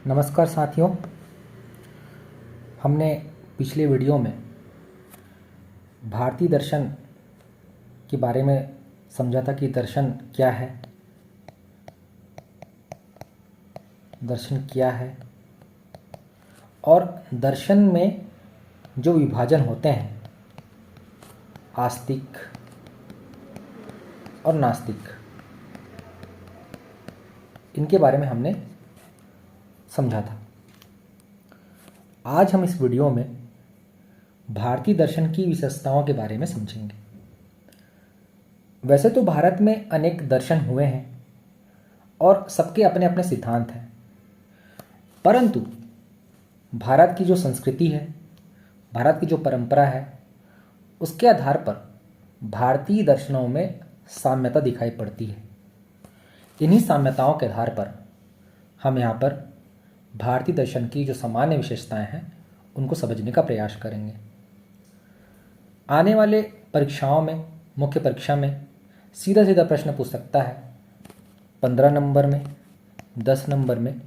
नमस्कार साथियों। हमने पिछले वीडियो में भारतीय दर्शन के बारे में समझा था कि दर्शन क्या है, दर्शन क्या है और दर्शन में जो विभाजन होते हैं आस्तिक और नास्तिक, इनके बारे में हमने समझा था। आज हम इस वीडियो में भारतीय दर्शन की विशेषताओं के बारे में समझेंगे। वैसे तो भारत में अनेक दर्शन हुए हैं और सबके अपने अपने सिद्धांत हैं, परंतु भारत की जो संस्कृति है, भारत की जो परंपरा है, उसके आधार पर भारतीय दर्शनों में साम्यता दिखाई पड़ती है। इन्हीं साम्यताओं के आधार पर हम यहाँ पर भारतीय दर्शन की जो सामान्य विशेषताएं हैं उनको समझने का प्रयास करेंगे। आने वाले परीक्षाओं में, मुख्य परीक्षा में सीधा सीधा प्रश्न पूछ सकता है 15 नंबर में, 10 नंबर में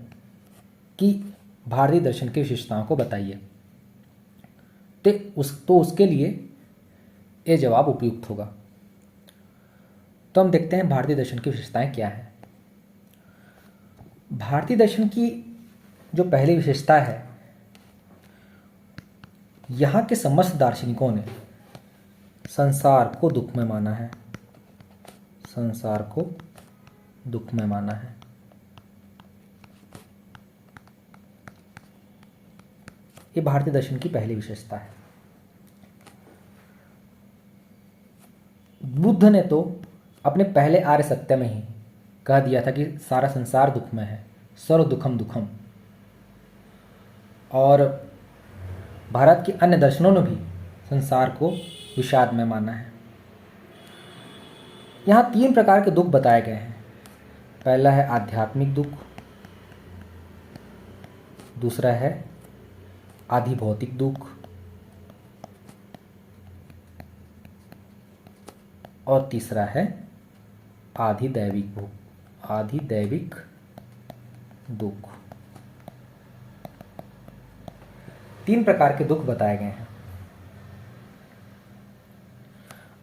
कि भारतीय दर्शन की विशेषताओं को बताइए। तो उसके लिए ये जवाब उपयुक्त होगा। तो हम देखते हैं भारतीय दर्शन की विशेषताएं क्या हैं। भारतीय दर्शन की जो पहली विशेषता है, यहाँ के समस्त दार्शनिकों ने संसार को दुखमय माना है। संसार को दुखमय माना है। ये भारतीय दर्शन की पहली विशेषता है। बुद्ध ने तो अपने पहले आर्य सत्य में ही कह दिया था कि सारा संसार दुखमय है, सर्व दुखम दुखम। और भारत के अन्य दर्शनों ने भी संसार को विषाद में माना है। यहाँ 3 प्रकार के दुख बताए गए हैं। पहला है आध्यात्मिक दुख, दूसरा है आधि भौतिक दुख और तीसरा है आधि दैविक दुख। आधि दैविक दुख। 3 प्रकार के दुख बताए गए हैं।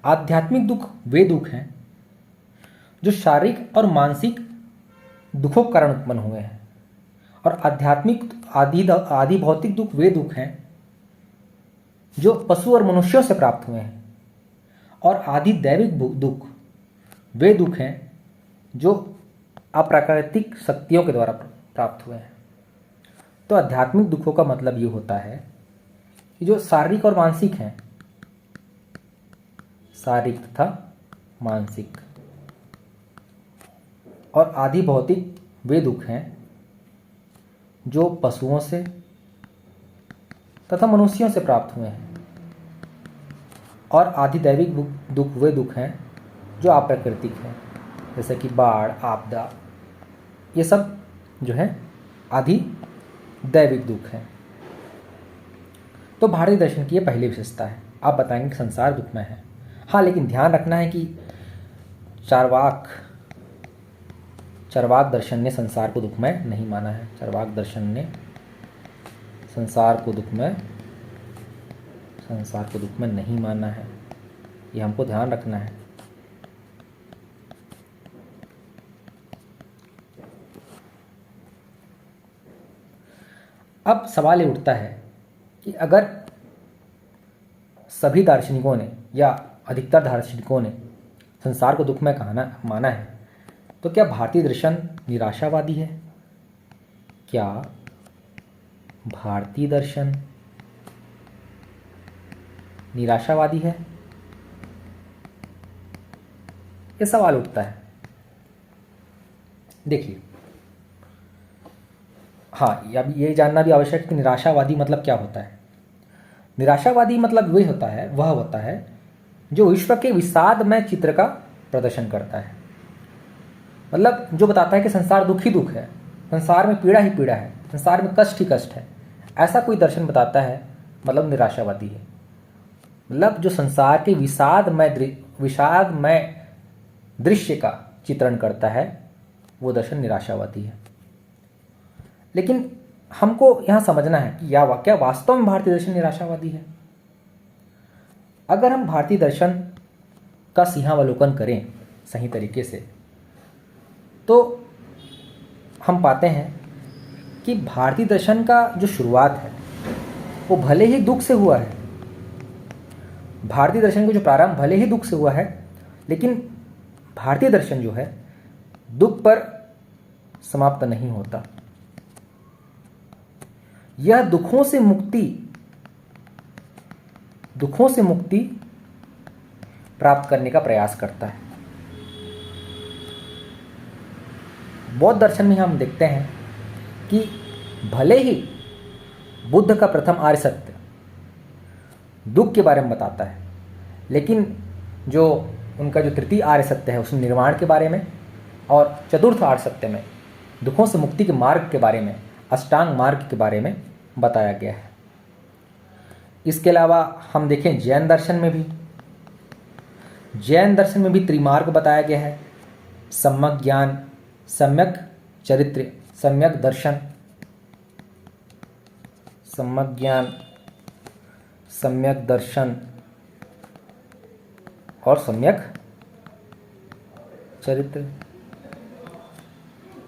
आध्यात्मिक दुख वे दुख हैं जो शारीरिक और मानसिक दुखों के कारण उत्पन्न हुए हैं, और आध्यात्मिक आदि भौतिक दुख वे दुख हैं जो पशु और मनुष्यों से प्राप्त हुए हैं, और आदि दैविक दुख वे दुख हैं जो अप्राकृतिक शक्तियों के द्वारा प्राप्त हुए हैं। तो आध्यात्मिक दुखों का मतलब ये होता है कि जो शारीरिक और मानसिक हैं, शारीरिक तथा मानसिक, और आदि भौतिक वे दुख हैं जो पशुओं से तथा मनुष्यों से प्राप्त हुए हैं, और आदि दैविक दुख वे दुख हैं जो अप्राकृतिक हैं, जैसे कि बाढ़, आपदा, ये सब जो है आदि दैविक दुख है। तो भारतीय दर्शन की ये पहली विशेषता है। आप बताएंगे कि संसार दुखमय है। हाँ, लेकिन ध्यान रखना है कि चार्वाक दर्शन ने संसार को दुखमय नहीं माना है। चार्वाक दर्शन ने संसार को दुखमय नहीं माना है। ये हमको ध्यान रखना है। अब सवाल ये उठता है कि अगर सभी दार्शनिकों ने या अधिकतर दार्शनिकों ने संसार को दुखमय माना है, तो क्या भारतीय दर्शन निराशावादी है? क्या भारतीय दर्शन निराशावादी है? ये सवाल उठता है। देखिए, हाँ, अब ये जानना भी आवश्यक है कि निराशावादी मतलब क्या होता है। निराशावादी मतलब वह होता है जो विश्व के विषादमय चित्र का प्रदर्शन करता है। मतलब जो बताता है कि संसार दुख ही दुख है, संसार में पीड़ा ही पीड़ा है, संसार में कष्ट ही कष्ट है, ऐसा कोई दर्शन बताता है, मतलब निराशावादी है। मतलब जो संसार के विषादमय दृश्य का चित्रण करता है, वो दर्शन निराशावादी है। लेकिन हमको यहाँ समझना है कि क्या वास्तव में भारतीय दर्शन निराशावादी है। अगर हम भारतीय दर्शन का सिंहावलोकन करें सही तरीके से तो हम पाते हैं कि भारतीय दर्शन का जो शुरुआत है वो भले ही दुख से हुआ है। भारतीय दर्शन का जो प्रारंभ भले ही दुख से हुआ है, लेकिन भारतीय दर्शन जो है दुख पर समाप्त नहीं होता। यह दुखों से मुक्ति प्राप्त करने का प्रयास करता है। बौद्ध दर्शन में हम देखते हैं कि भले ही बुद्ध का प्रथम आर्य सत्य दुख के बारे में बताता है, लेकिन जो उनका जो तृतीय आर्य सत्य है उसमें निर्वाण के बारे में, और चतुर्थ आर्य सत्य में दुखों से मुक्ति के मार्ग के बारे में, अष्टांग मार्ग के बारे में बताया गया है। इसके अलावा हम देखें जैन दर्शन में भी त्रिमार्ग बताया गया है। सम्यक ज्ञान, सम्यक चरित्र, सम्यक दर्शन, सम्यक ज्ञान, सम्यक दर्शन और सम्यक चरित्र।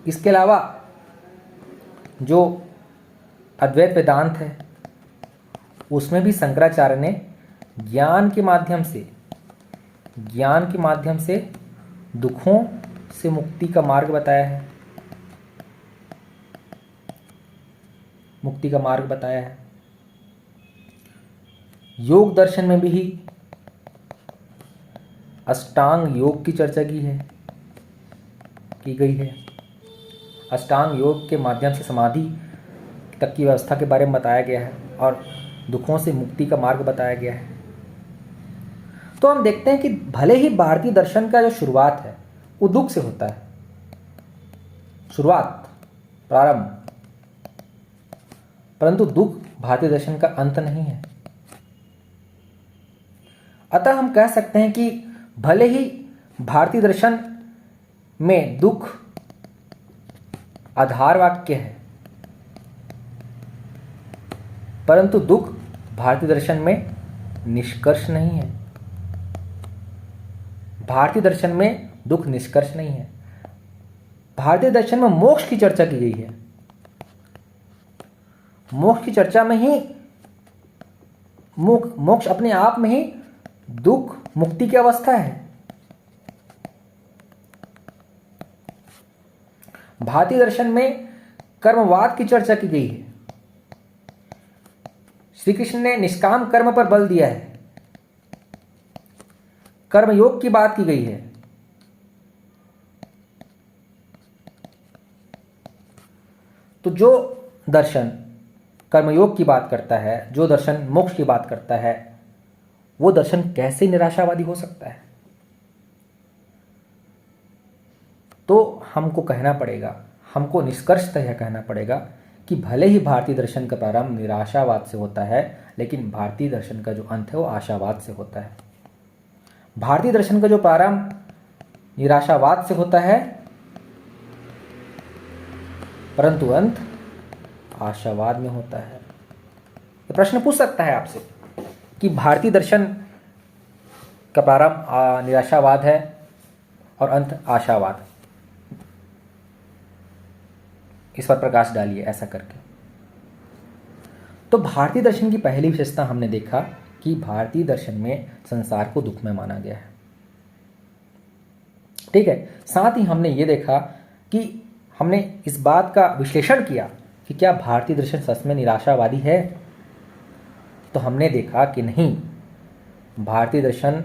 इसके अलावा जो अद्वैत वेदांत है उसमें भी शंकराचार्य ने ज्ञान के माध्यम से दुखों से मुक्ति का मार्ग बताया है। योग दर्शन में भी अष्टांग योग की चर्चा की गई है। अष्टांग योग के माध्यम से समाधि तक की व्यवस्था के बारे में बताया गया है और दुखों से मुक्ति का मार्ग बताया गया है। तो हम देखते हैं कि भले ही भारतीय दर्शन का जो शुरुआत है वो दुख से होता है, प्रारंभ, परंतु दुख भारतीय दर्शन का अंत नहीं है। अतः हम कह सकते हैं कि भले ही भारतीय दर्शन में दुख आधार वाक्य है, परंतु दुख भारतीय दर्शन में निष्कर्ष नहीं है। भारतीय दर्शन में दुख निष्कर्ष नहीं है। भारतीय दर्शन में मोक्ष की चर्चा की गई है। मोक्ष की चर्चा में ही मोक्ष अपने आप में ही दुख मुक्ति की अवस्था है। भारतीय दर्शन में कर्मवाद की चर्चा की गई है। श्री कृष्ण ने निष्काम कर्म पर बल दिया है। कर्मयोग की बात की गई है। तो जो दर्शन कर्मयोग की बात करता है, जो दर्शन मोक्ष की बात करता है, वो दर्शन कैसे निराशावादी हो सकता है? तो हमको निष्कर्षतः यह कहना पड़ेगा कि भले ही भारतीय दर्शन का प्रारंभ निराशावाद से होता है, लेकिन भारतीय दर्शन का जो अंत है वो आशावाद से होता है। भारतीय दर्शन का जो प्रारंभ निराशावाद से होता है, परंतु अंत आशावाद में होता है। तो प्रश्न पूछ सकता है आपसे कि भारतीय दर्शन का प्रारंभ निराशावाद है और अंत आशावाद, इस पर प्रकाश डालिए ऐसा करके। तो भारतीय दर्शन की पहली विशेषता हमने देखा कि भारतीय दर्शन में संसार को दुखमय माना गया है। ठीक है, साथ ही हमने ये देखा कि हमने इस बात का विश्लेषण किया कि क्या भारतीय दर्शन सच में निराशावादी है। तो हमने देखा कि नहीं, भारतीय दर्शन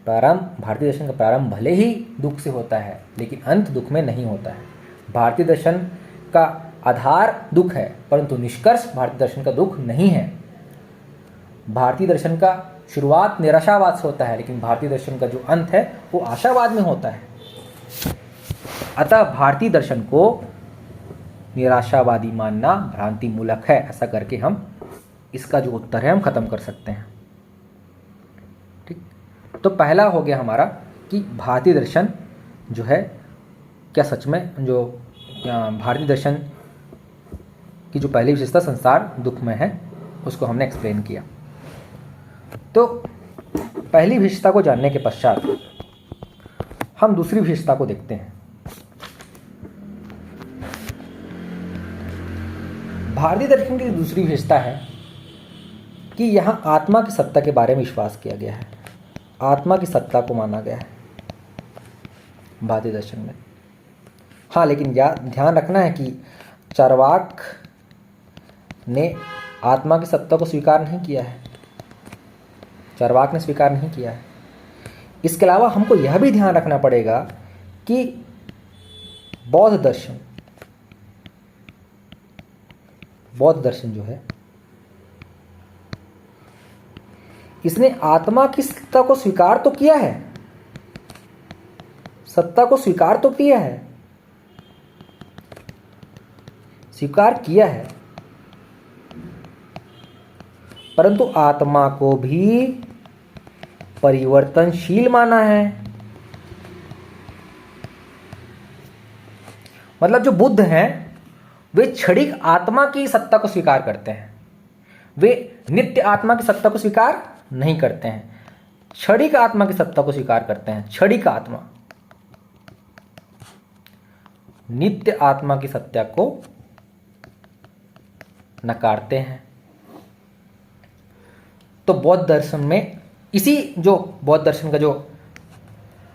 का प्रारंभ भले ही दुख से होता है, लेकिन अंत दुख में नहीं होता है। भारतीय दर्शन का आधार दुख है, परंतु निष्कर्ष भारतीय दर्शन का दुख नहीं है। भारतीय दर्शन का शुरुआत निराशावाद से होता है, लेकिन भारतीय दर्शन का जो अंत है वो आशावाद में होता है। अतः भारतीय दर्शन को निराशावादी मानना भ्रांति मूलक है। ऐसा करके हम इसका जो उत्तर है हम खत्म कर सकते हैं। ठीक, तो पहला हो गया हमारा कि भारतीय दर्शन जो है क्या सच में जो भारतीय दर्शन की जो पहली विशेषता संसार दुखमय है उसको हमने एक्सप्लेन किया। तो पहली विशेषता को जानने के पश्चात हम दूसरी विशेषता को देखते हैं। भारतीय दर्शन की दूसरी विशेषता है कि यहाँ आत्मा की सत्ता के बारे में विश्वास किया गया है, आत्मा की सत्ता को माना गया है भारतीय दर्शन में। हाँ, लेकिन ध्यान रखना है कि चार्वाक ने आत्मा की सत्ता को स्वीकार नहीं किया है, चार्वाक ने स्वीकार नहीं किया है। इसके अलावा हमको यह भी ध्यान रखना पड़ेगा कि बौद्ध दर्शन जो है इसने आत्मा की सत्ता को स्वीकार तो किया है, सत्ता को स्वीकार तो किया है, स्वीकार किया है, परंतु आत्मा को भी परिवर्तनशील माना है। मतलब जो बुद्ध हैं वे क्षणिक आत्मा की सत्ता को स्वीकार करते हैं, वे नित्य आत्मा की सत्ता को स्वीकार नहीं करते हैं, क्षणिक आत्मा की सत्ता को स्वीकार करते हैं। क्षणिक आत्मा, नित्य आत्मा की सत्ता को नकारते हैं। तो बौद्ध दर्शन में इसी जो बौद्ध दर्शन का जो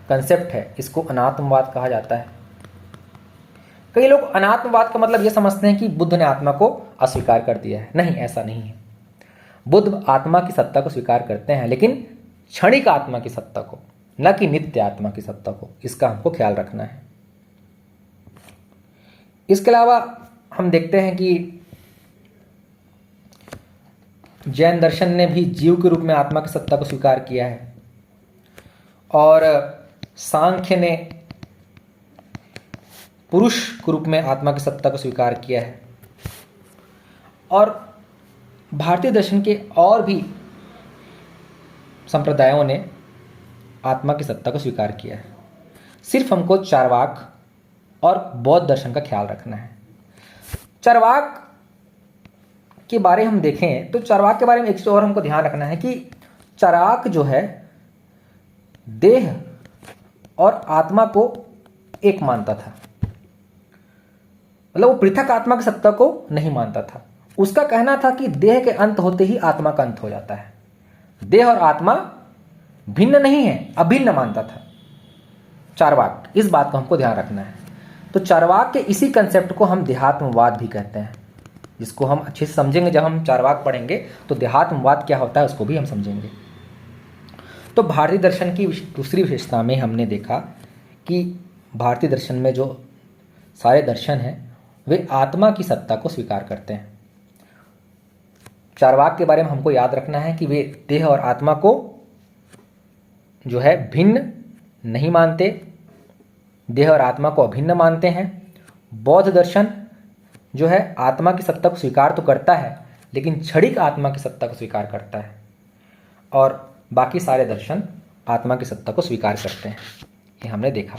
कंसेप्ट है इसको अनात्मवाद कहा जाता है। कई लोग अनात्मवाद का मतलब यह समझते हैं कि बुद्ध ने आत्मा को अस्वीकार कर दिया है। नहीं, ऐसा नहीं है। बुद्ध आत्मा की सत्ता को स्वीकार करते हैं, लेकिन क्षणिक आत्मा की सत्ता को, न कि नित्य आत्मा की सत्ता को। इसका हमको ख्याल रखना है। इसके अलावा हम देखते हैं कि जैन दर्शन ने भी जीव के रूप में आत्मा की सत्ता को स्वीकार किया है, और सांख्य ने पुरुष के रूप में आत्मा की सत्ता को स्वीकार किया है, और भारतीय दर्शन के और भी संप्रदायों ने आत्मा की सत्ता को स्वीकार किया है। सिर्फ हमको चार्वाक और बौद्ध दर्शन का ख्याल रखना है। चार्वाक के बारे हम देखें तो चार्वाक के बारे में एक चीज और हमको ध्यान रखना है कि चार्वाक जो है देह और आत्मा को एक मानता था। मतलब वो पृथक आत्मा की सत्ता को नहीं मानता था। उसका कहना था कि देह के अंत होते ही आत्मा का अंत हो जाता है। देह और आत्मा भिन्न नहीं है, अभिन्न मानता था चार्वाक। इस बात को हमको ध्यान रखना है। तो चार्वाक के इसी कंसेप्ट को हम देहात्मवाद भी कहते हैं, जिसको हम अच्छे से समझेंगे। जब हम चार्वाक पढ़ेंगे तो देहात्मवाद क्या होता है उसको भी हम समझेंगे। तो भारतीय दर्शन की दूसरी विशेषता में हमने देखा कि भारतीय दर्शन में जो सारे दर्शन हैं वे आत्मा की सत्ता को स्वीकार करते हैं। चार्वाक के बारे में हमको याद रखना है कि वे देह और आत्मा को जो है भिन्न नहीं मानते, देह और आत्मा को अभिन्न मानते हैं। बौद्ध दर्शन जो है आत्मा की सत्ता को स्वीकार तो करता है, लेकिन क्षणिक आत्मा की सत्ता को स्वीकार करता है, और बाकी सारे दर्शन आत्मा की सत्ता को स्वीकार करते हैं। ये हमने देखा।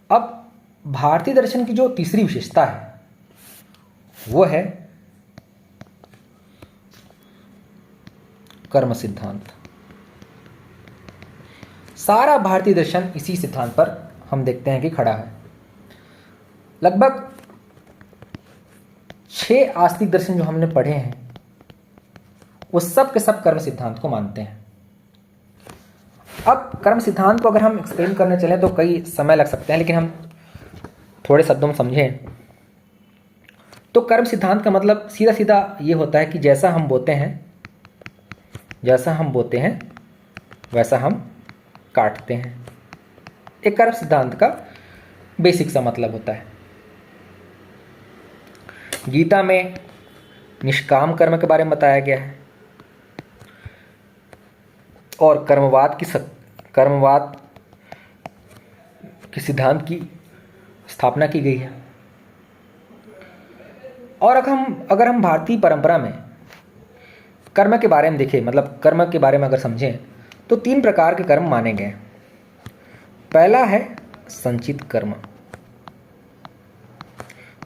अब भारतीय दर्शन की जो तीसरी विशेषता है वो है कर्म सिद्धांत। सारा भारतीय दर्शन इसी सिद्धांत पर हम देखते हैं कि खड़ा है। लगभग 6 आस्तिक दर्शन जो हमने पढ़े हैं वो सब के सब कर्म सिद्धांत को मानते हैं। अब कर्म सिद्धांत को अगर हम एक्सप्लेन करने चलें तो कई समय लग सकते हैं, लेकिन हम थोड़े शब्दों में समझें तो कर्म सिद्धांत का मतलब सीधा सीधा ये होता है कि जैसा हम बोते हैं वैसा हम काटते हैं। एक कर्म सिद्धांत का बेसिक सा मतलब होता है। गीता में निष्काम कर्म के बारे में बताया गया है, और कर्मवाद के सिद्धांत की स्थापना की गई है। और अगर हम भारतीय परंपरा में कर्म के बारे में देखें, मतलब कर्म के बारे में अगर समझें तो 3 प्रकार के कर्म माने गए। पहला है संचित कर्म,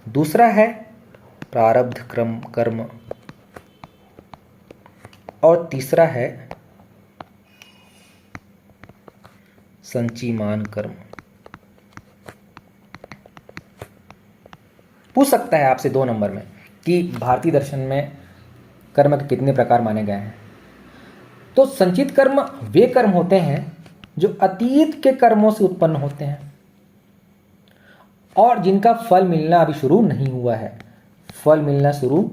दूसरा है प्रारब्ध कर्म, और तीसरा है संचीमान कर्म। पूछ सकता है आपसे 2 नंबर में कि भारतीय दर्शन में कर्म के कितने प्रकार माने गए हैं। तो संचित कर्म वे कर्म होते हैं जो अतीत के कर्मों से उत्पन्न होते हैं और जिनका फल मिलना अभी शुरू नहीं हुआ है, फल मिलना शुरू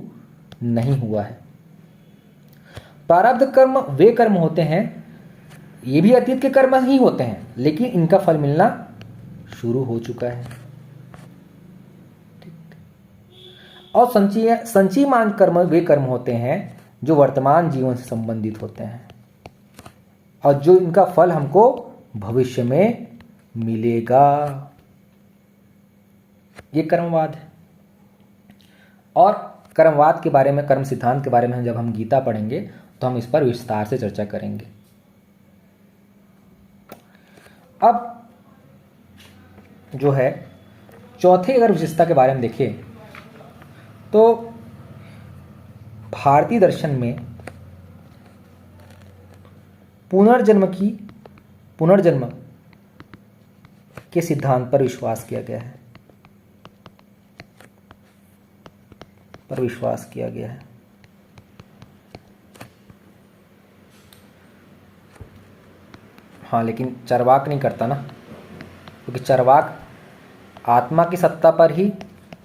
नहीं हुआ है। प्रारब्ध कर्म वे कर्म होते हैं, ये भी अतीत के कर्म ही होते हैं, लेकिन इनका फल मिलना शुरू हो चुका है। और संचीमान कर्म वे कर्म होते हैं जो वर्तमान जीवन से संबंधित होते हैं और जो इनका फल हमको भविष्य में मिलेगा। ये कर्मवाद है। और कर्मवाद के बारे में, कर्म सिद्धांत के बारे में जब हम गीता पढ़ेंगे तो हम इस पर विस्तार से चर्चा करेंगे। अब जो है चौथे अगर विशेषता के बारे में देखें तो भारतीय दर्शन में पुनर्जन्म के सिद्धांत पर विश्वास किया गया है। हाँ, लेकिन चरवाक नहीं करता ना, क्योंकि चरवाक आत्मा की सत्ता पर ही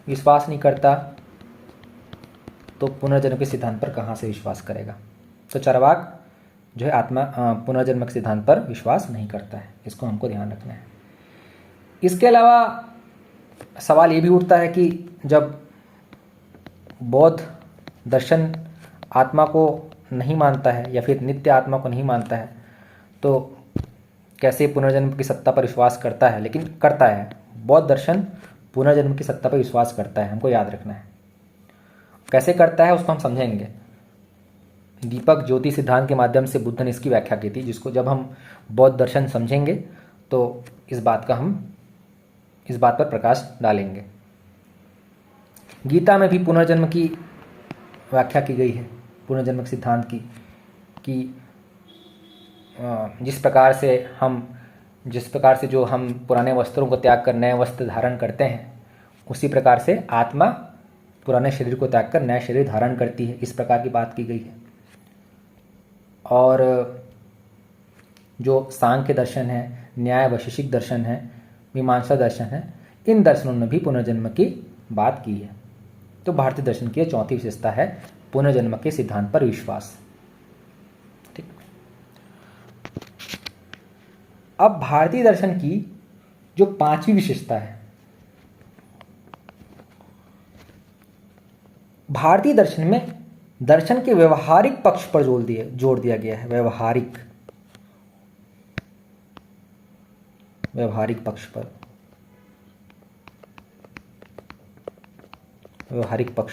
विश्वास नहीं करता तो पुनर्जन्म के सिद्धांत पर कहाँ से विश्वास करेगा। तो चरवाक जो है आत्मा पुनर्जन्म के सिद्धांत पर विश्वास नहीं करता है, इसको हमको ध्यान रखना है। इसके अलावा सवाल ये भी उठता है कि जब बौद्ध दर्शन आत्मा को नहीं मानता है या फिर नित्य आत्मा को नहीं मानता है तो कैसे पुनर्जन्म की सत्ता पर विश्वास करता है, लेकिन करता है। बौद्ध दर्शन पुनर्जन्म की सत्ता पर विश्वास करता है, हमको याद रखना है। कैसे करता है उसको हम समझेंगे। दीपक ज्योति सिद्धांत के माध्यम से बुद्ध ने इसकी व्याख्या की थी, जिसको जब हम बौद्ध दर्शन समझेंगे तो इस बात पर प्रकाश डालेंगे। गीता में भी पुनर्जन्म की व्याख्या की गई है, पुनर्जन्म के सिद्धांत की, कि जिस प्रकार से जो हम पुराने वस्त्रों को त्याग कर नए वस्त्र धारण करते हैं, उसी प्रकार से आत्मा पुराने शरीर को त्याग कर नया शरीर धारण करती है, इस प्रकार की बात की गई है। और जो सांख्य दर्शन है, न्याय वैशेषिक दर्शन है, मीमांसा दर्शन है, इन दर्शनों ने भी पुनर्जन्म की बात की है। तो भारतीय दर्शन की चौथी विशेषता है पुनर्जन्म के सिद्धांत पर विश्वास। ठीक। अब भारतीय दर्शन की जो 5वीं विशेषता है, भारतीय दर्शन में दर्शन के व्यवहारिक पक्ष पर जोर दिया गया है। व्यवहारिक पक्ष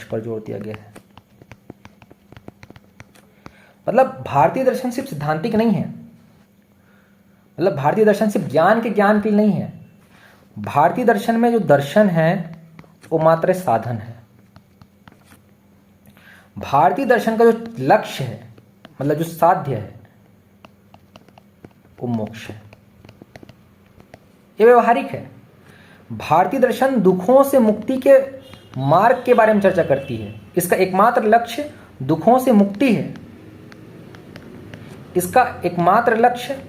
पर जोर दिया गया है। मतलब भारतीय दर्शन सिर्फ सिद्धांतिक नहीं है, मतलब भारतीय दर्शन सिर्फ ज्ञान के लिए नहीं है। भारतीय दर्शन में जो दर्शन है वो मात्र साधन है। भारतीय दर्शन का जो लक्ष्य है, मतलब जो साध्य है, वो मोक्ष है। ये व्यवहारिक है। भारतीय दर्शन दुखों से मुक्ति के मार्ग के बारे में चर्चा करती है। इसका एकमात्र लक्ष्य दुखों से मुक्ति है। इसका एकमात्र लक्ष्य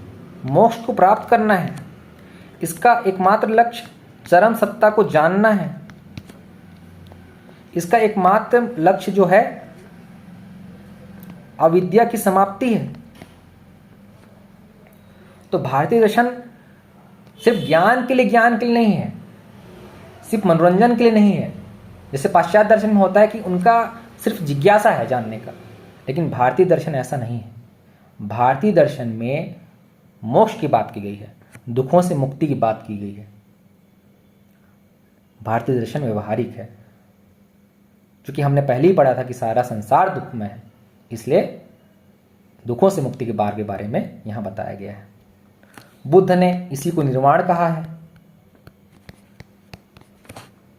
मोक्ष को प्राप्त करना है। इसका एकमात्र लक्ष्य चरम सत्ता को जानना है। इसका एकमात्र लक्ष्य जो है अविद्या की समाप्ति है। तो भारतीय दर्शन सिर्फ ज्ञान के लिए नहीं है, सिर्फ मनोरंजन के लिए नहीं है। जैसे पाश्चात्य दर्शन में होता है कि उनका सिर्फ जिज्ञासा है जानने का, लेकिन भारतीय दर्शन ऐसा नहीं है। भारतीय दर्शन में मोक्ष की बात की गई है, दुखों से मुक्ति की बात की गई है। भारतीय दर्शन व्यवहारिक है। क्योंकि हमने पहले ही पढ़ा था कि सारा संसार दुखमय है, इसलिए दुखों से मुक्ति के बारे में यहां बताया गया है। बुद्ध ने इसी को निर्वाण कहा है।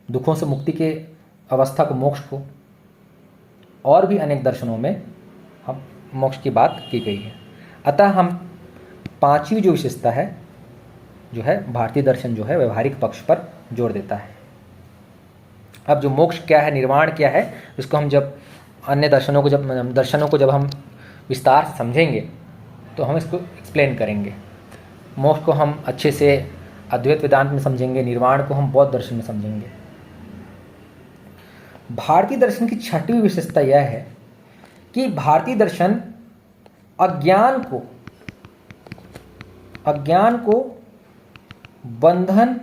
दुखों से मुक्ति के अवस्था को, मोक्ष को और भी अनेक दर्शनों में हम मोक्ष की बात की गई है। अतः हम पांचवी जो विशेषता है जो है भारतीय दर्शन जो है व्यवहारिक पक्ष पर जोर देता है। अब जो मोक्ष क्या है, निर्वाण क्या है, इसको हम जब अन्य दर्शनों को जब हम विस्तार से समझेंगे तो हम इसको एक्सप्लेन करेंगे। मोक्ष को हम अच्छे से अद्वैत वेदांत में समझेंगे, निर्वाण को हम बौद्ध दर्शन में समझेंगे। भारतीय दर्शन की छठवीं विशेषता यह है कि भारतीय दर्शन अज्ञान को बंधन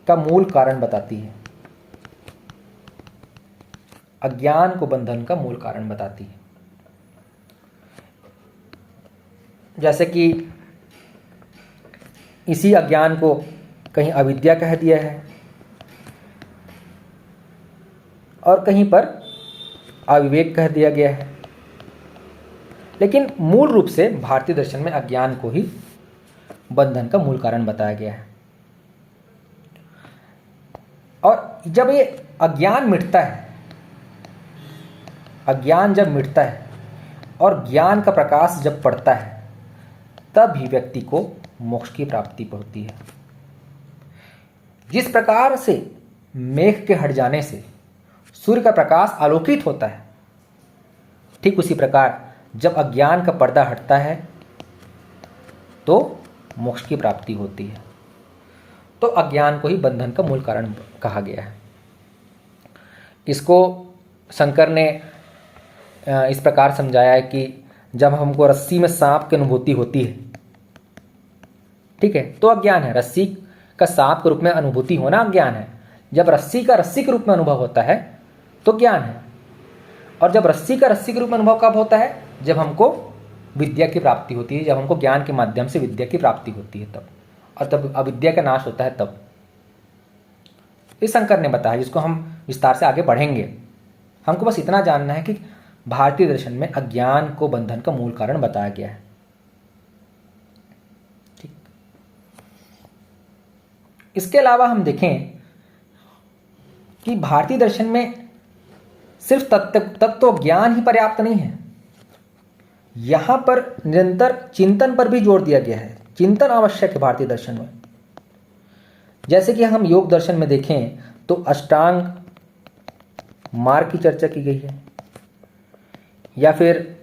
का मूल कारण बताती है। अज्ञान को बंधन का मूल कारण बताती है। जैसे कि इसी अज्ञान को कहीं अविद्या कह दिया है और कहीं पर अविवेक कह दिया गया है, लेकिन मूल रूप से भारतीय दर्शन में अज्ञान को ही बंधन का मूल कारण बताया गया है। और जब ये अज्ञान मिटता है, अज्ञान जब मिटता है और ज्ञान का प्रकाश जब पड़ता है, तब ही व्यक्ति को मोक्ष की प्राप्ति होती है। जिस प्रकार से मेघ के हट जाने से सूर्य का प्रकाश आलोकित होता है, ठीक उसी प्रकार जब अज्ञान का पर्दा हटता है तो मोक्ष की प्राप्ति होती है। तो अज्ञान को ही बंधन का मूल कारण कहा गया है। इसको शंकर ने इस प्रकार समझाया है कि जब हमको रस्सी में सांप की अनुभूति होती है, ठीक है, तो अज्ञान है। रस्सी का सांप के रूप में अनुभूति होना अज्ञान है। जब रस्सी का रस्सी के रूप में अनुभव होता है तो ज्ञान है। और जब रस्सी का रस्सी के रूप में अनुभव कब होता है? जब हमको विद्या की प्राप्ति होती है, जब हमको ज्ञान के माध्यम से विद्या की प्राप्ति होती है तब, और तब अविद्या का नाश होता है तब। इस शंकर ने बताया, जिसको हम विस्तार से आगे बढ़ेंगे। हमको बस इतना जानना है कि भारतीय दर्शन में अज्ञान को बंधन का मूल कारण बताया गया है। ठीक। इसके अलावा हम देखें कि भारतीय दर्शन में सिर्फ तत्व ज्ञान ही पर्याप्त नहीं है। यहां पर निरंतर चिंतन पर भी जोर दिया गया है। चिंतन आवश्यक है भारतीय दर्शन में। जैसे कि हम योग दर्शन में देखें तो अष्टांग मार्ग की चर्चा की गई है, या फिर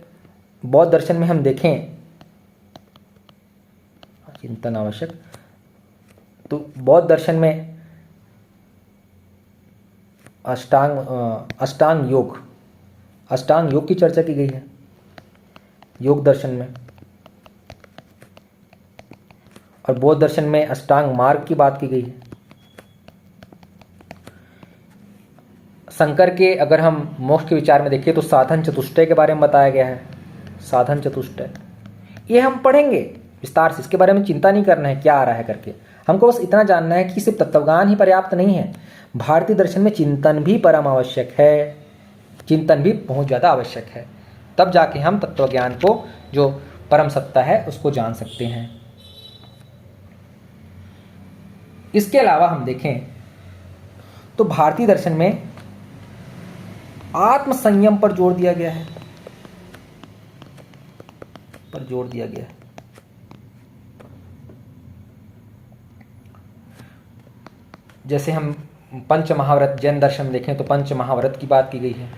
बौद्ध दर्शन में हम देखें चिंतन आवश्यक, तो बौद्ध दर्शन में अष्टांग योग की चर्चा की गई है योग दर्शन में, और बौद्ध दर्शन में अष्टांग मार्ग की बात की गई है। शंकर के अगर हम मोक्ष के विचार में देखें तो साधन चतुष्टय के बारे में बताया गया है। साधन चतुष्टय ये हम पढ़ेंगे विस्तार से, इसके बारे में चिंता नहीं करना है क्या आ रहा है करके। हमको बस इतना जानना है कि सिर्फ तत्वज्ञान ही पर्याप्त नहीं है, भारतीय दर्शन में चिंतन भी परम आवश्यक है, चिंतन भी बहुत ज़्यादा आवश्यक है। तब जाके हम तत्वज्ञान को, जो परम सत्ता है, उसको जान सकते हैं। इसके अलावा हम देखें तो भारतीय दर्शन में आत्म संयम पर जोर दिया गया है, जैसे हम पंच महाव्रत जैन दर्शन में देखें तो पंच महाव्रत की बात की गई है।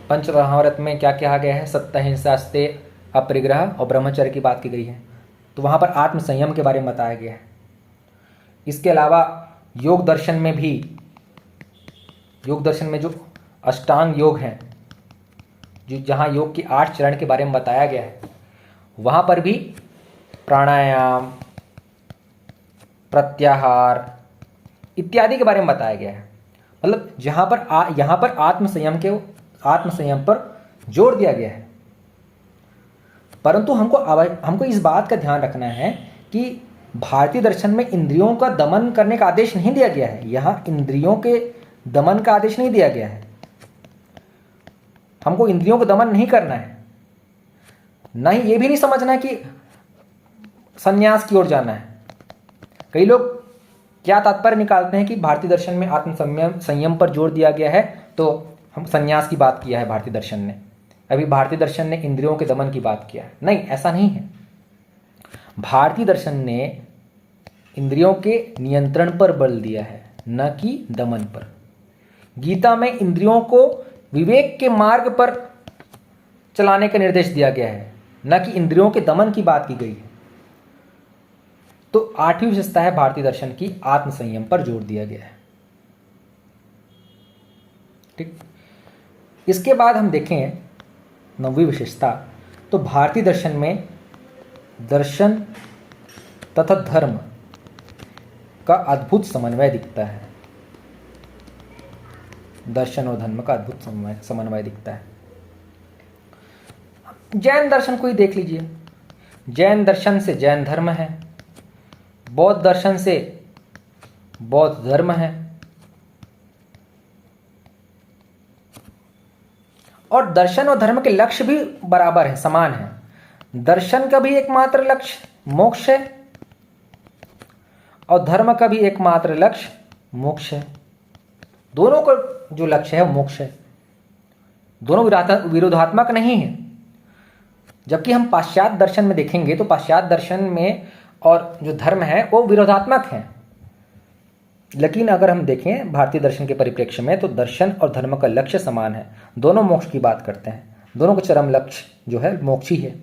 पंच महाव्रत में क्या कहा गया है? सत्य, हिंसा, अस्तेय, अपरिग्रह और ब्रह्मचर्य की बात की गई है। तो वहां पर आत्म संयम के बारे में बताया गया है। इसके अलावा योग दर्शन में जो अष्टांग योग हैं, जो जहाँ योग की 8 चरण के बारे में बताया गया है, वहाँ पर भी प्राणायाम, प्रत्याहार इत्यादि के बारे में बताया गया है। मतलब यहाँ पर आत्मसंयम पर जोर दिया गया है। परंतु हमको इस बात का ध्यान रखना है कि भारतीय दर्शन में इंद्रियों का दमन करने का आदेश नहीं दिया गया है। यहाँ इंद्रियों के दमन का आदेश नहीं दिया गया है। हमको इंद्रियों को दमन नहीं करना है, ना ही ये भी नहीं समझना है कि संन्यास की ओर जाना है। कई लोग क्या तात्पर्य निकालते हैं कि भारतीय दर्शन में आत्म संयम पर जोर दिया गया है तो हम संन्यास की बात किया है भारतीय दर्शन ने, अभी भारतीय दर्शन ने इंद्रियों के दमन की बात किया है। नहीं, ऐसा नहीं है। भारतीय दर्शन ने इंद्रियों के नियंत्रण पर बल दिया है, न कि दमन पर। गीता में इंद्रियों को विवेक के मार्ग पर चलाने का निर्देश दिया गया है, न कि इंद्रियों के दमन की बात की गई है। तो आठवीं विशेषता है भारतीय दर्शन की, आत्मसंयम पर जोर दिया गया है। ठीक, इसके बाद हम देखें नौवीं विशेषता, तो भारतीय दर्शन में दर्शन तथा धर्म का अद्भुत समन्वय दिखता है। दर्शन और धर्म का अद्भुत समन्वय दिखता है। जैन दर्शन को ही देख लीजिए। जैन दर्शन से जैन धर्म है, बौद्ध दर्शन से बौद्ध धर्म है, और दर्शन और धर्म के लक्ष्य भी बराबर है, समान है। दर्शन का भी एकमात्र लक्ष्य मोक्ष है और धर्म का भी एकमात्र लक्ष्य मोक्ष है। दोनों का जो लक्ष्य है वो मोक्ष है। दोनों विरोधात्मक नहीं है। जबकि हम पाश्चात्य दर्शन में देखेंगे तो पाश्चात्य दर्शन में और जो धर्म है वो विरोधात्मक है। लेकिन अगर हम देखें भारतीय दर्शन के परिप्रेक्ष्य में तो दर्शन और धर्म का लक्ष्य समान है। दोनों मोक्ष की बात करते हैं, दोनों का चरम लक्ष्य जो है मोक्ष ही है।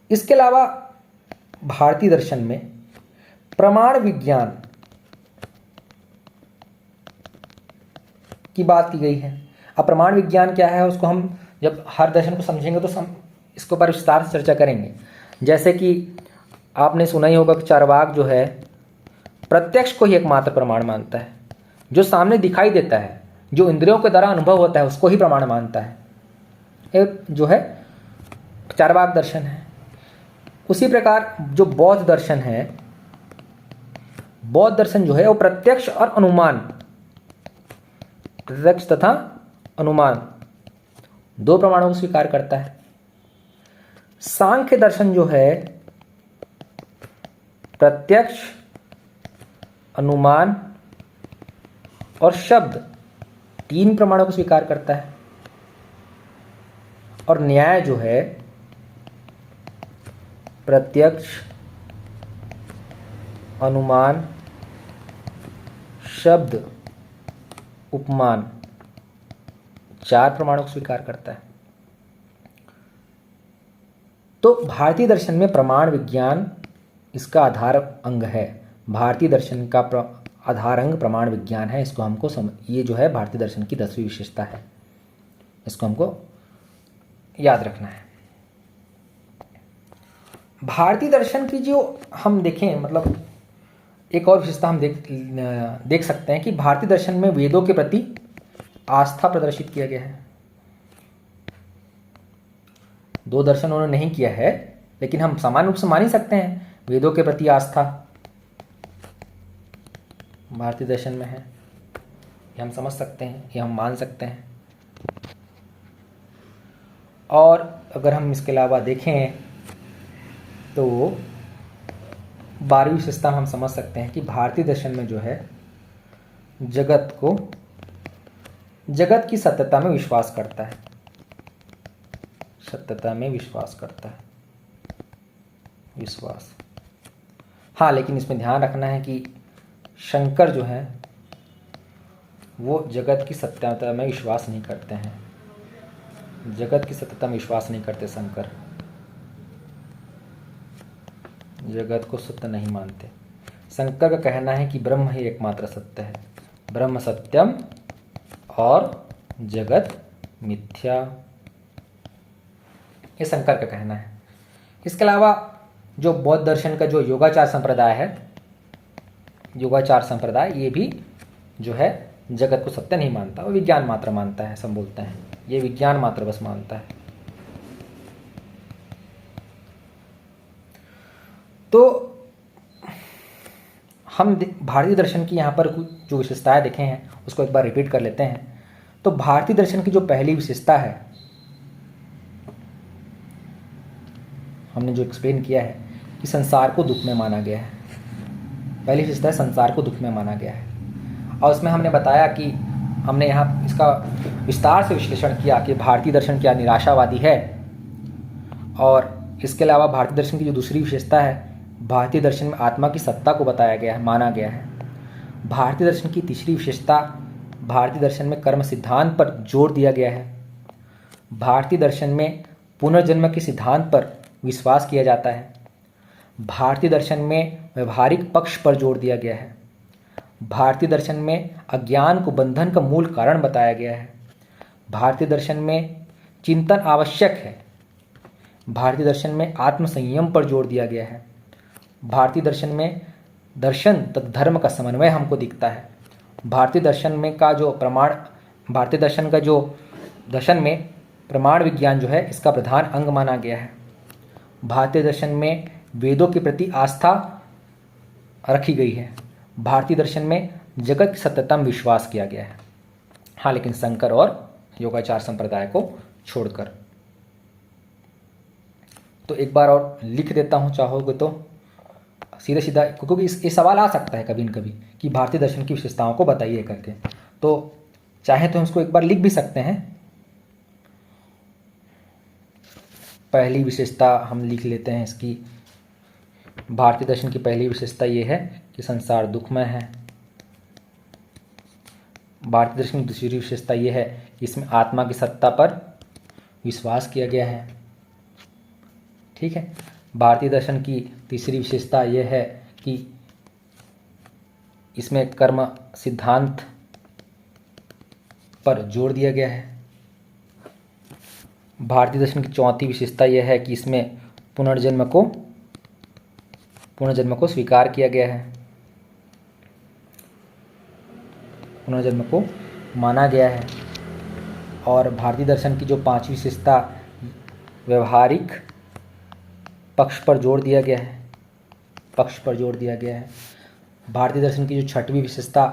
इसके अलावा भारतीय दर्शन में प्रमाण विज्ञान की बात की गई है। अब प्रमाण विज्ञान क्या है उसको हम जब हर दर्शन को समझेंगे तो हम इसके ऊपर विस्तार से चर्चा करेंगे। जैसे कि आपने सुना ही होगा कि चार्वाक जो है प्रत्यक्ष को ही एकमात्र प्रमाण मानता है। जो सामने दिखाई देता है, जो इंद्रियों के द्वारा अनुभव होता है, उसको ही प्रमाण मानता है। एक जो है चार्वाक दर्शन है। उसी प्रकार जो बौद्ध दर्शन है, बौद्ध दर्शन जो है वो प्रत्यक्ष और अनुमान, प्रत्यक्ष तथा अनुमान दो प्रमाणों को स्वीकार करता है। सांख्य दर्शन जो है प्रत्यक्ष, अनुमान और शब्द तीन प्रमाणों को स्वीकार करता है। और न्याय जो है प्रत्यक्ष, अनुमान, शब्द, उपमान चार प्रमाणों को स्वीकार करता है। तो भारतीय दर्शन में प्रमाण विज्ञान इसका आधार अंग है। भारतीय दर्शन का आधार अंग प्रमाण विज्ञान है। इसको हमको ये जो है भारतीय दर्शन की 10वीं विशेषता है, इसको हमको याद रखना है। भारतीय दर्शन की जो हम देखें मतलब एक और विशेषता हम देख सकते हैं कि भारतीय दर्शन में वेदों के प्रति आस्था प्रदर्शित किया गया है। दो दर्शन उन्होंने नहीं किया है, लेकिन हम सामान्य रूप से मान ही सकते हैं वेदों के प्रति आस्था भारतीय दर्शन में है। ये हम समझ सकते हैं, ये हम मान सकते हैं। और अगर हम इसके अलावा देखें तो 12वीं विशेषता हम समझ सकते हैं कि भारतीय दर्शन में जो है जगत की सत्यता में विश्वास करता है। सत्यता में विश्वास करता है, विश्वास। हाँ, लेकिन इसमें ध्यान रखना है कि शंकर जो है वो जगत की सत्यता में विश्वास नहीं करते हैं। जगत की सत्यता में विश्वास नहीं करते शंकर, जगत को सत्य नहीं मानते। शंकर का कहना है कि ब्रह्म ही एकमात्र सत्य है, ब्रह्म सत्यम और जगत मिथ्या, ये शंकर का कहना है। इसके अलावा जो बौद्ध दर्शन का जो योगाचार संप्रदाय है, योगाचार संप्रदाय, ये भी जो है जगत को सत्य नहीं मानता, वो विज्ञान मात्र मानता है। सब बोलते हैं ये विज्ञान मात्र बस मानता है। तो हम भारतीय दर्शन की यहाँ पर कुछ जो विशेषताएं देखे हैं उसको एक बार रिपीट कर लेते हैं। तो भारतीय दर्शन की जो पहली विशेषता है, हमने जो एक्सप्लेन किया है कि संसार को दुख में माना गया है। पहली विशेषता है संसार को दुख में माना गया है। और उसमें हमने बताया कि हमने यहाँ इसका विस्तार से विश्लेषण किया कि भारतीय दर्शन क्या निराशावादी है, और इसके अलावा भारतीय दर्शन की जो दूसरी विशेषता है, भारतीय दर्शन में आत्मा की सत्ता को बताया गया है, माना गया है। भारतीय दर्शन की तीसरी विशेषता, भारतीय दर्शन में कर्म सिद्धांत पर जोर दिया गया है। भारतीय दर्शन में पुनर्जन्म के सिद्धांत पर विश्वास किया जाता है। भारतीय दर्शन में व्यवहारिक पक्ष पर जोर दिया गया है। भारतीय दर्शन में अज्ञान को बंधन का मूल कारण बताया गया है। भारतीय दर्शन में चिंतन आवश्यक है। भारतीय दर्शन में आत्म संयम पर जोर दिया गया है। भारतीय दर्शन में दर्शन तथा धर्म का समन्वय हमको दिखता है। भारतीय दर्शन में का जो प्रमाण भारतीय दर्शन का जो दर्शन में प्रमाण विज्ञान जो है, इसका प्रधान अंग माना गया है। भारतीय दर्शन में वेदों के प्रति आस्था रखी गई है। भारतीय दर्शन में जगत की सत्यता में विश्वास किया गया है। हाँ, लेकिन शंकर और योगाचार संप्रदाय को छोड़कर। तो एक बार और लिख देता हूँ, चाहोगे तो सीधा सीधा, क्योंकि ये सवाल आ सकता है कभी न कभी कि भारतीय दर्शन की विशेषताओं को बताइए करके। तो चाहे तो हम इसको एक बार लिख भी सकते हैं। पहली विशेषता हम लिख लेते हैं इसकी। भारतीय दर्शन की पहली विशेषता ये है कि संसार दुखमय है। भारतीय दर्शन की दूसरी विशेषता ये है कि इसमें आत्मा की सत्ता पर विश्वास किया गया है। ठीक है। भारतीय दर्शन की तीसरी विशेषता यह है कि इसमें कर्म सिद्धांत पर जोर दिया गया है। भारतीय दर्शन की चौथी विशेषता यह है कि इसमें पुनर्जन्म को स्वीकार किया गया है, पुनर्जन्म को माना गया है। और भारतीय दर्शन की जो पांचवी विशेषता, व्यवहारिक पक्ष पर जोर दिया गया है, भारतीय दर्शन की जो छठवीं विशेषता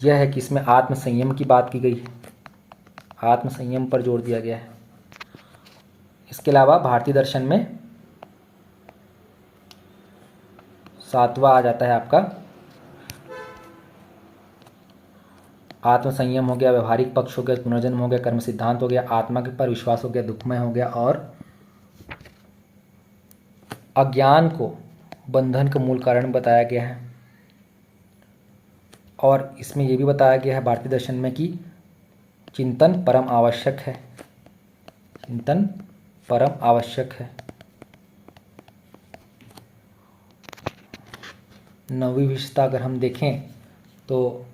यह है कि इसमें आत्म संयम की बात की गई है, आत्म संयम पर जोर दिया गया है। इसके अलावा भारतीय दर्शन में सातवां आ जाता है आपका आत्म संयम हो गया, व्यवहारिक पक्ष हो गया, पुनर्जन्म हो गया, कर्म सिद्धांत हो गया, आत्मा के पर विश्वास हो गया, दुखमय हो गया, और अज्ञान को बंधन का मूल कारण बताया गया है। और इसमें यह भी बताया गया है भारतीय दर्शन में कि चिंतन परम आवश्यक है, चिंतन परम आवश्यक है। नवीं विशेषता अगर हम देखें तो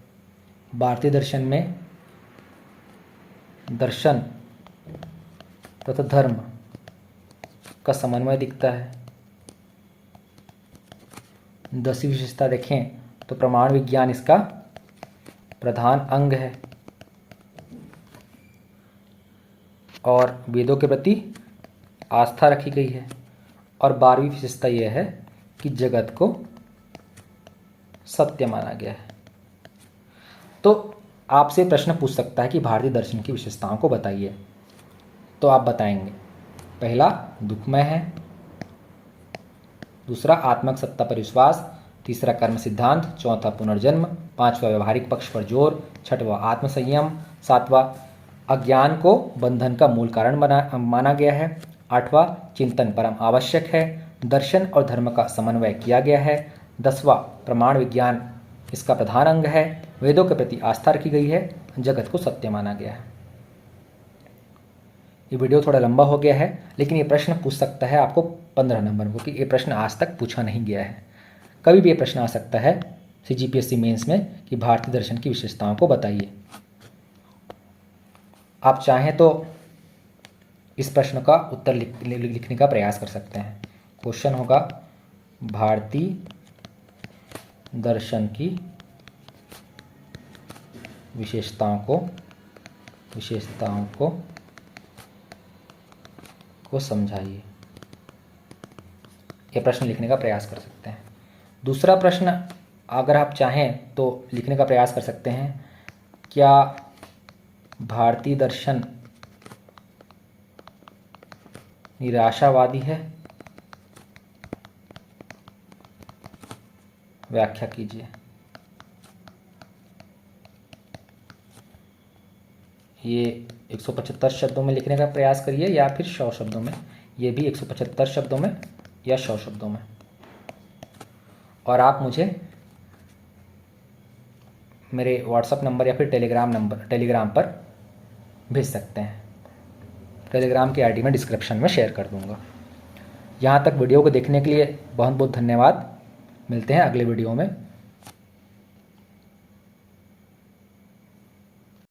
भारतीय दर्शन में दर्शन तथा धर्म का समन्वय दिखता है। 10वीं विशेषता देखें तो प्रमाण विज्ञान इसका प्रधान अंग है और वेदों के प्रति आस्था रखी गई है। और 12वीं विशेषता यह है कि जगत को सत्य माना गया है। तो आपसे प्रश्न पूछ सकता है कि भारतीय दर्शन की विशेषताओं को बताइए, तो आप बताएंगे, पहला दुखमय है, दूसरा आत्मक सत्ता पर विश्वास, तीसरा कर्म सिद्धांत, चौथा पुनर्जन्म, पांचवा व्यवहारिक पक्ष पर जोर, छठवां आत्म संयम, सातवां अज्ञान को बंधन का मूल कारण माना गया है, आठवां चिंतन परम आवश्यक है, दर्शन और धर्म का समन्वय किया गया है, 10वां प्रमाण विज्ञान इसका प्रधान अंग है, वेदों के प्रति आस्था रखी गई है, जगत को सत्य माना गया है। ये वीडियो थोड़ा लंबा हो गया है, लेकिन ये प्रश्न पूछ सकता है आपको 15 नंबर, क्योंकि ये प्रश्न आज तक पूछा नहीं गया है। कभी भी ये प्रश्न आ सकता है CGPSC मेंस में कि भारतीय दर्शन की विशेषताओं को बताइए। आप चाहें तो इस प्रश्न का उत्तर लिखने का प्रयास कर सकते हैं। क्वेश्चन होगा भारतीय दर्शन की विशेषताओं को समझाइए। यह प्रश्न लिखने का प्रयास कर सकते हैं। दूसरा प्रश्न अगर आप चाहें तो लिखने का प्रयास कर सकते हैं, क्या भारतीय दर्शन निराशावादी है? व्याख्या कीजिए। ये 175 शब्दों में लिखने का प्रयास करिए या फिर 100 शब्दों में, ये भी 175 शब्दों में या 100 शब्दों में। और आप मुझे मेरे व्हाट्सअप नंबर या फिर टेलीग्राम पर भेज सकते हैं। टेलीग्राम की आईडी मैं डिस्क्रिप्शन में शेयर कर दूंगा। यहाँ तक वीडियो को देखने के लिए बहुत बहुत धन्यवाद। मिलते हैं अगले वीडियो में।